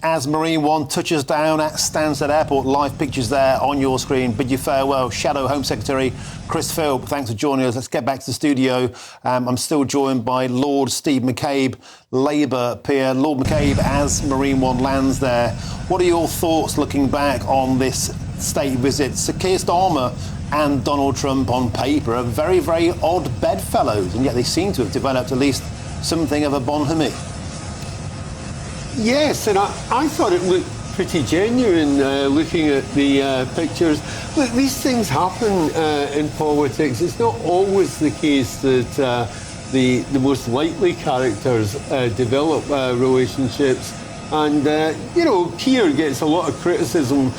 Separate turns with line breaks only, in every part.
as Marine One touches down at Stansted Airport. Live pictures there on your screen. Bid you farewell, Shadow Home Secretary Chris Philp. Thanks for joining us. Let's get back to the studio. I'm still joined by Lord Steve McCabe, Labour peer. Lord McCabe, as Marine One lands there, what are your thoughts looking back on this state visit? Sir Keir Starmer and Donald Trump on paper are very, very odd bedfellows, and yet they seem to have developed at least something of a bonhomie.
Yes, and I thought it looked pretty genuine looking at the pictures. Look, these things happen in politics. It's not always the case that the most likely characters develop relationships. And, Keir gets a lot of criticism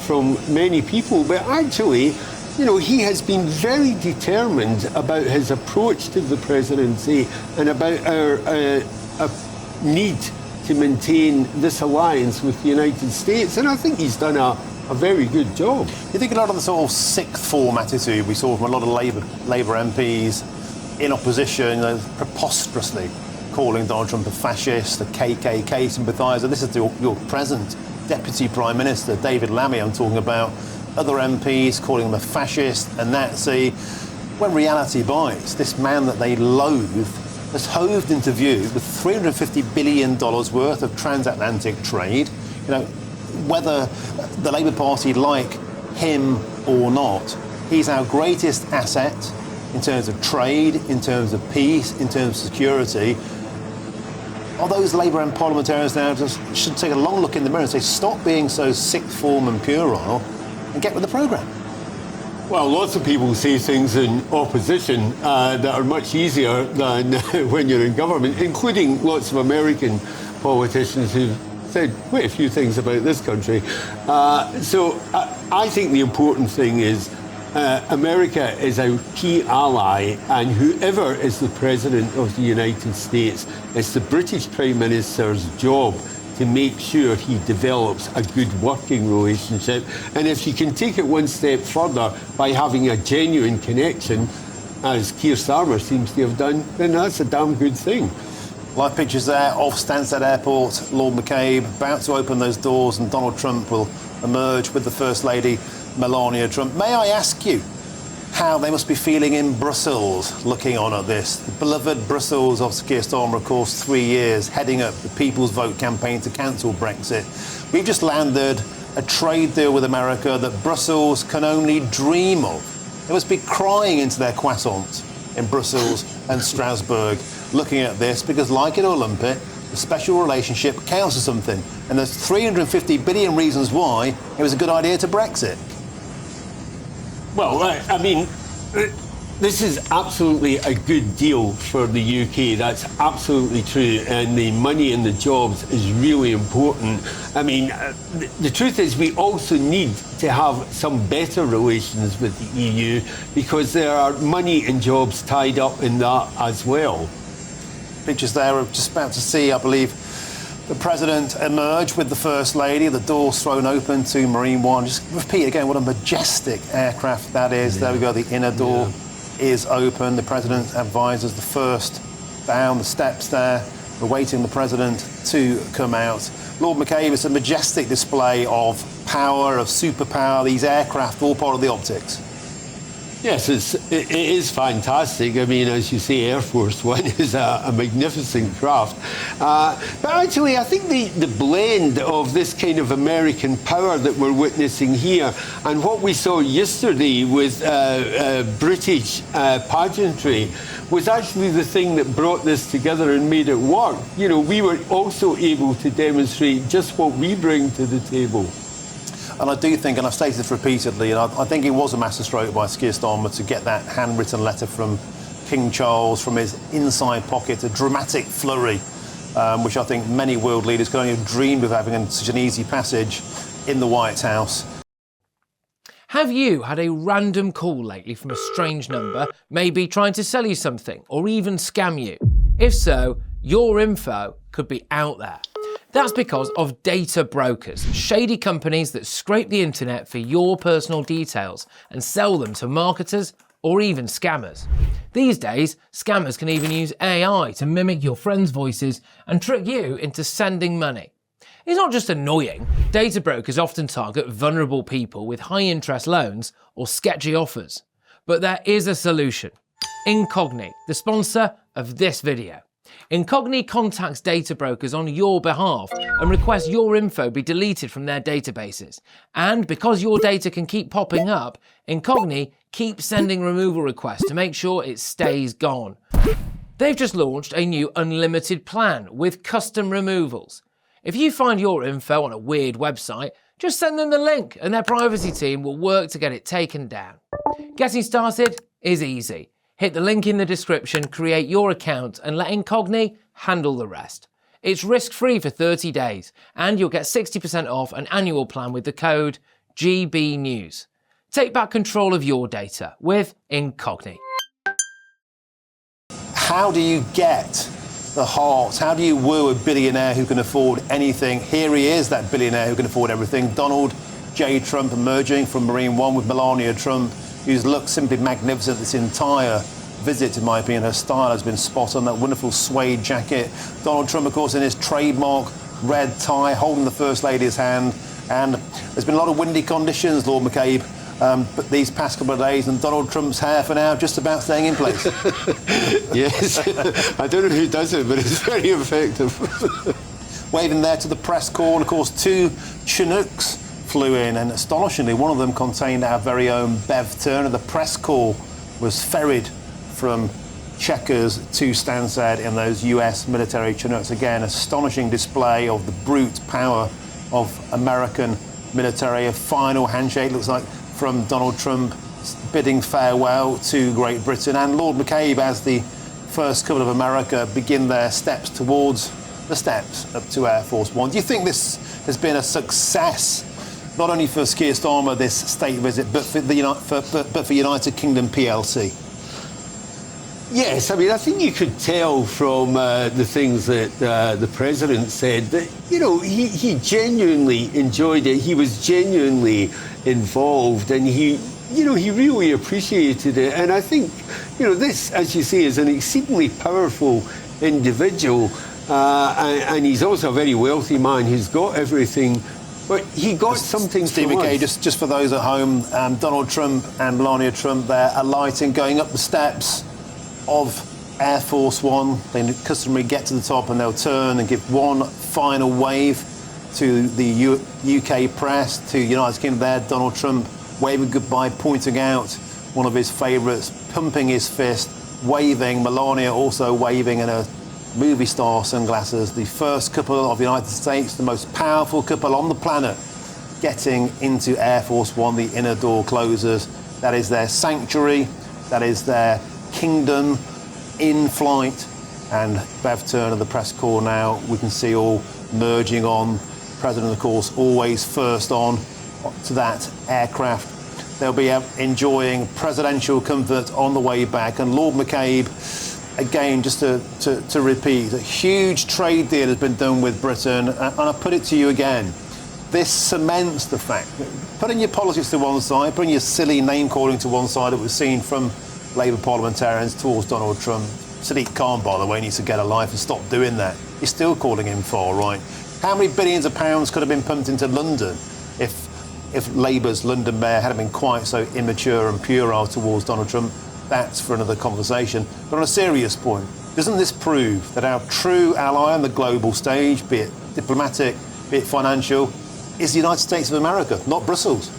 from many people, but actually, he has been very determined about his approach to the presidency and about our need to maintain this alliance with the United States. And I think he's done a very good job.
You think a lot of the sort of sixth form attitude we saw from a lot of Labour MPs in opposition, preposterously calling Donald Trump a fascist, a KKK sympathiser. This is your present Deputy Prime Minister, David Lammy. I'm talking about other MPs calling him a fascist, a Nazi. When reality bites, this man that they loathe has hoved into view with $350 billion worth of transatlantic trade. Whether the Labour Party like him or not, he's our greatest asset in terms of trade, in terms of peace, in terms of security. Are those Labour and parliamentarians now just should take a long look in the mirror and say, stop being so sixth form and puerile and get with the programme?
Well, lots of people say things in opposition that are much easier than when you're in government, including lots of American politicians who've said quite a few things about this country. So I think the important thing is America is our key ally, and whoever is the President of the United States, it's the British Prime Minister's job to make sure he develops a good working relationship. And if you can take it one step further by having a genuine connection, as Keir Starmer seems to have done, then that's a damn good thing.
Live pictures there of Stansted Airport. Lord McCabe about to open those doors, and Donald Trump will emerge with the First Lady, Melania Trump. May I ask you how they must be feeling in Brussels looking on at this? The beloved Brussels of Sir Keir Starmer, of course, 3 years heading up the People's Vote campaign to cancel Brexit. We've just landed a trade deal with America that Brussels can only dream of. They must be crying into their croissants in Brussels and Strasbourg looking at this, because like it or lump it, the special relationship counts for something. And there's 350 billion reasons why it was a good idea to Brexit.
Well, I mean, this is absolutely a good deal for the UK. That's absolutely true. And the money and the jobs is really important. I mean, the truth is we also need to have some better relations with the EU, because there are money and jobs tied up in that as well.
Pictures there, we're just about to see, I believe, the President emerge with the First Lady, the doors thrown open to Marine One. Just repeat again what a majestic aircraft that is. Yeah. There we go, the inner door is open. The President advises the first down the steps there, awaiting the President to come out. Lord McCabe, it's a majestic display of power, of superpower, these aircraft, all part of the optics.
Yes, it is fantastic. I mean, as you say, Air Force One is a magnificent craft. But actually, I think the blend of this kind of American power that we're witnessing here and what we saw yesterday with British pageantry was actually the thing that brought this together and made it work. We were also able to demonstrate just what we bring to the table.
And I do think, and I've stated this repeatedly, and I think it was a masterstroke by Sir Keir Starmer to get that handwritten letter from King Charles from his inside pocket, a dramatic flurry, which I think many world leaders could only have dreamed of having such an easy passage in the White House.
Have you had a random call lately from a strange number, maybe trying to sell you something or even scam you? If so, your info could be out there. That's because of data brokers, shady companies that scrape the internet for your personal details and sell them to marketers or even scammers. These days, scammers can even use AI to mimic your friends' voices and trick you into sending money. It's not just annoying. Data brokers often target vulnerable people with high interest loans or sketchy offers. But there is a solution. Incogni, the sponsor of this video. Incogni contacts data brokers on your behalf and requests your info be deleted from their databases. And because your data can keep popping up, Incogni keeps sending removal requests to make sure it stays gone. They've just launched a new unlimited plan with custom removals. If you find your info on a weird website, just send them the link and their privacy team will work to get it taken down. Getting started is easy. Hit the link in the description, create your account and let Incogni handle the rest. It's risk-free for 30 days and you'll get 60% off an annual plan with the code GBNews. Take back control of your data with Incogni.
How do you get the heart? How do you woo a billionaire who can afford anything? Here he is, that billionaire who can afford everything. Donald J. Trump emerging from Marine One with Melania Trump, who's looked simply magnificent this entire visit, in my opinion. Her style has been spot on, that wonderful suede jacket. Donald Trump, of course, in his trademark red tie, holding the First Lady's hand. And there's been a lot of windy conditions, Lord McCabe, but these past couple of days, and Donald Trump's hair for now just about staying in place.
Yes, I don't know who does it, but it's very effective.
Waving there to the press corps, and of course 2 Chinooks flew in, and astonishingly one of them contained our very own Bev Turner. The press corps was ferried from Chequers to Stansted in those US military Chinooks. Again, astonishing display of the brute power of American military. A final handshake, looks like, from Donald Trump bidding farewell to Great Britain, and Lord McCabe, as the first couple of America begin their steps towards the steps up to Air Force One. Do you think this has been a success, not only for Keir Starmer, this state visit, but for the United Kingdom PLC?
Yes, I mean, I think you could tell from the things that the president said that, you know, he genuinely enjoyed it. He was genuinely involved, and he really appreciated it. And I think, you know, this, as you say, is an exceedingly powerful individual, and he's also a very wealthy man who's got everything. But he got something
Stephen
from
Kay,
us.
just for those at home, Donald Trump and Melania Trump there alighting, going up the steps of Air Force One. They customary get to the top and they'll turn and give one final wave to the UK press, to United Kingdom there. Donald Trump waving goodbye, pointing out one of his favourites, pumping his fist, waving. Melania also waving in her movie star sunglasses. The first couple of the United States, the most powerful couple on the planet, getting into Air Force One. The inner door closes. That is their sanctuary. That is their kingdom in flight. And Bev Turner, the press corps now, we can see all merging on. President, of course, always first on to that aircraft. They'll be enjoying presidential comfort on the way back. And Lord McCabe, again, just to repeat, a huge trade deal has been done with Britain. And I put it to you again, this cements the fact that putting your politics to one side, putting your silly name calling to one side that we've seen from Labour parliamentarians towards Donald Trump. Sadiq Khan, by the way, needs to get a life and stop doing that. He's still calling him far right. How many billions of pounds could have been pumped into London if Labour's London mayor hadn't been quite so immature and puerile towards Donald Trump? That's for another conversation. But on a serious point, doesn't this prove that our true ally on the global stage, be it diplomatic, be it financial, is the United States of America, not Brussels?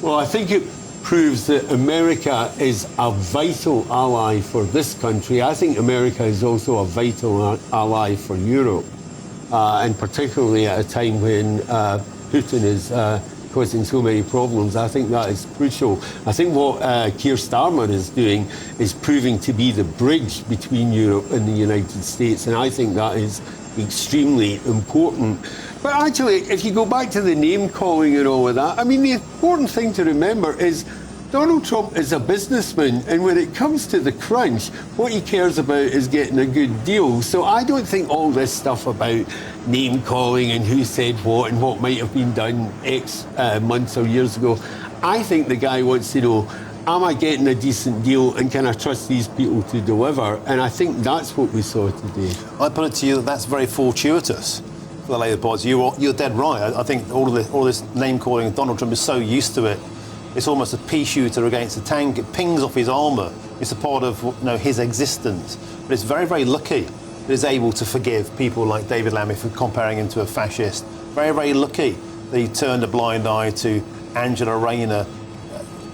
Well, I think it proves that America is a vital ally for this country. I think America is also a vital ally for Europe, and particularly at a time when Putin is causing so many problems. I think that is crucial. I think what Keir Starmer is doing is proving to be the bridge between Europe and the United States, and I think that is extremely important. But actually, if you go back to the name calling and all of that, I mean, the important thing to remember is Donald Trump is a businessman, and when it comes to the crunch, what he cares about is getting a good deal. So I don't think all this stuff about name calling and who said what and what might have been done X months or years ago, I think the guy wants to know, am I getting a decent deal and can I trust these people to deliver? And I think that's what we saw today.
I put it to you that that's very fortuitous for the Labour Party. You're dead right. I think all this name calling, Donald Trump is so used to it. It's almost a pea shooter against a tank. It pings off his armour. It's a part of his existence. But it's very, very lucky that he's able to forgive people like David Lammy for comparing him to a fascist. Very, very lucky that he turned a blind eye to Angela Rayner,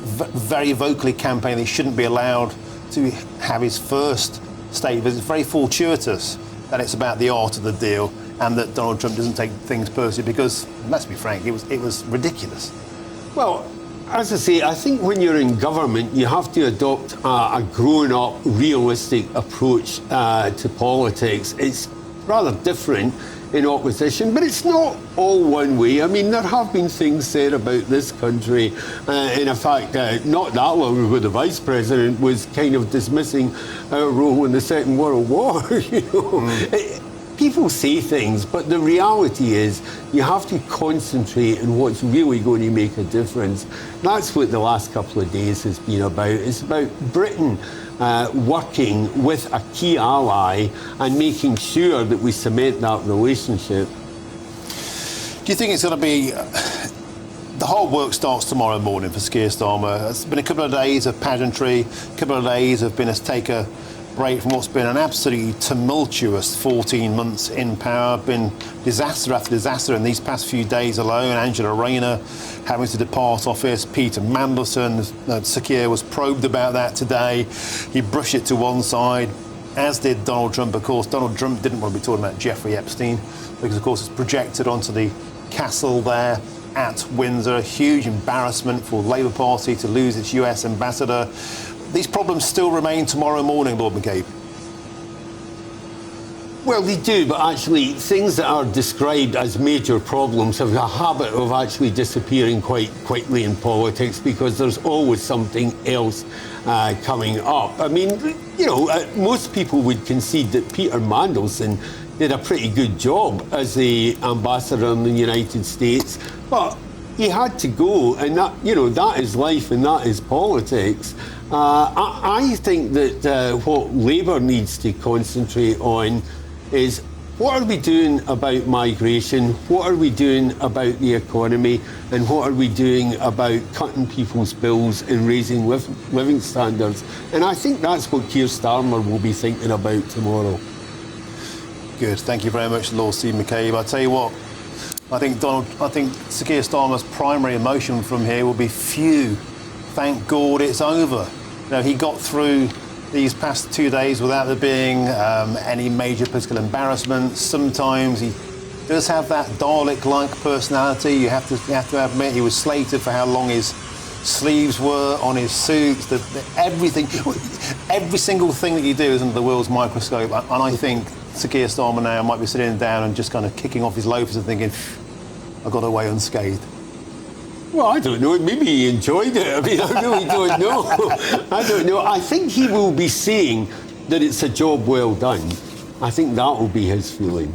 very vocally campaigning that he shouldn't be allowed to have his first state visit. It's very fortuitous that it's about the art of the deal and that Donald Trump doesn't take things personally because, let's be frank, it was ridiculous.
Well, as I say, I think when you're in government, you have to adopt a grown-up, realistic approach to politics. It's rather different in opposition, but it's not all one way. I mean, there have been things said about this country. In fact, not that long ago, the Vice President was kind of dismissing our role in the Second World War. People say things, but the reality is you have to concentrate on what's really going to make a difference. That's what the last couple of days has been about. It's about Britain working with a key ally and making sure that we cement that relationship.
Do you think it's going to be... the hard work starts tomorrow morning for Keir Starmer. It's been a couple of days of pageantry, a couple of days have been to take a break from what's been an absolutely tumultuous 14 months in power, been disaster after disaster in these past few days alone. Angela Rayner having to depart office, Peter Mandelson, Sir Keir was probed about that today. He brushed it to one side, as did Donald Trump, of course. Donald Trump didn't want to be talking about Jeffrey Epstein because, of course, it's projected onto the castle there at Windsor. A huge embarrassment for the Labour Party to lose its US ambassador. These problems still remain tomorrow morning, Lord McCabe.
Well, they do, but actually things that are described as major problems have a habit of actually disappearing quite quickly in politics because there's always something else coming up. I mean, most people would concede that Peter Mandelson did a pretty good job as the ambassador in the United States, but he had to go, and that is life and that is politics. I think that what Labour needs to concentrate on is what are we doing about migration, what are we doing about the economy, and what are we doing about cutting people's bills and raising living standards. And I think that's what Keir Starmer will be thinking about tomorrow.
Good, thank you very much, Lord Stephen McCabe. I tell you what, I think Sir Keir Starmer's primary emotion from here will be phew, thank God it's over. He got through these past 2 days without there being any major political embarrassment. Sometimes he does have that Dalek-like personality. You have to admit he was slated for how long his sleeves were on his suits. Every single thing that you do is under the world's microscope. And I think Sir Keir Starmer now might be sitting down and just kind of kicking off his loafers and thinking, I got away unscathed.
Well, I don't know. Maybe he enjoyed it. I mean, I really don't know. I don't know. I think he will be saying that it's a job well done. I think that will be his feeling.